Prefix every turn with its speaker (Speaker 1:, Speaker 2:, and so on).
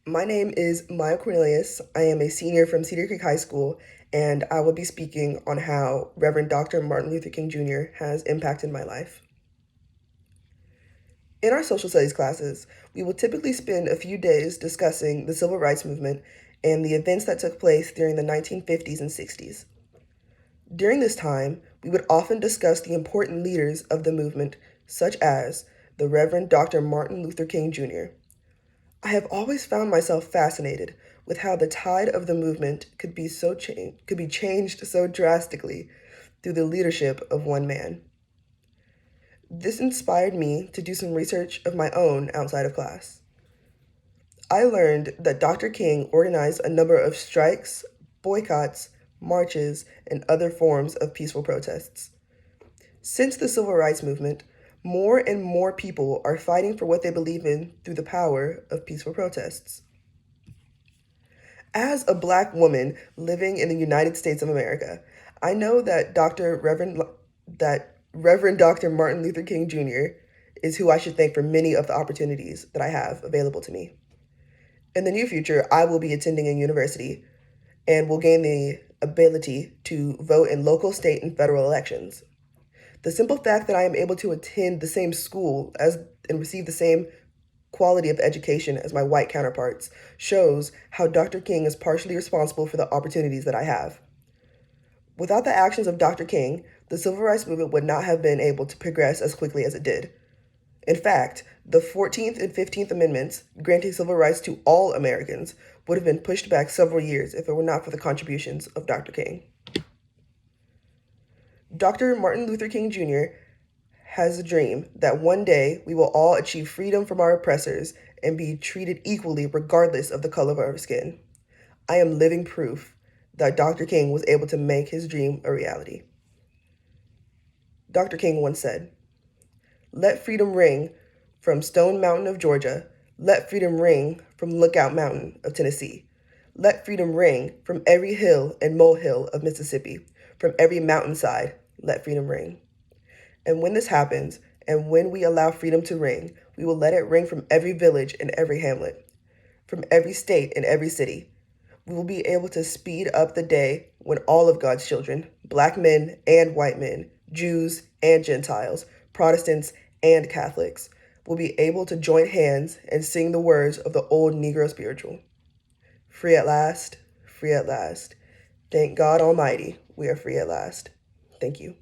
Speaker 1: My name is Maya Cornelius. I am a senior from Cedar Creek High School, and I will be speaking on how Reverend Dr. Martin Luther King Jr. has impacted my life. In our social studies classes, we will typically spend a few days discussing the civil rights movement and the events that took place during the 1950s and 60s. During this time, we would often discuss the important leaders of the movement, such as the Reverend Dr. Martin Luther King Jr. I have always found myself fascinated with how the tide of the movement could be changed so drastically through the leadership of one man. This inspired me to do some research of my own outside of class. I learned that Dr. King organized a number of strikes, boycotts, marches, and other forms of peaceful protests. Since the civil rights movement, more and more people are fighting for what they believe in through the power of peaceful protests. As a Black woman living in the United States of America, I know that Reverend Dr. Martin Luther King Jr. is who I should thank for many of the opportunities that I have available to me. In the near future, I will be attending a university and will gain the ability to vote in local, state, and federal elections. The simple fact that I am able to attend the same school as and receive the same quality of education as my white counterparts shows how Dr. King is partially responsible for the opportunities that I have. Without the actions of Dr. King, the civil rights movement would not have been able to progress as quickly as it did. In fact, the 14th and 15th Amendments, granting civil rights to all Americans, would have been pushed back several years if it were not for the contributions of Dr. King. Dr. Martin Luther King Jr. has a dream that one day we will all achieve freedom from our oppressors and be treated equally regardless of the color of our skin. I am living proof that Dr. King was able to make his dream a reality. Dr. King once said, "Let freedom ring from Stone Mountain of Georgia. Let freedom ring from Lookout Mountain of Tennessee. Let freedom ring from every hill and molehill of Mississippi. From every mountainside, let freedom ring." And when this happens, and when we allow freedom to ring, we will let it ring from every village and every hamlet, from every state and every city. We will be able to speed up the day when all of God's children, Black men and white men, Jews and Gentiles, Protestants and Catholics, will be able to join hands and sing the words of the old Negro spiritual. Free at last, free at last. Thank God Almighty, we are free at last. Thank you.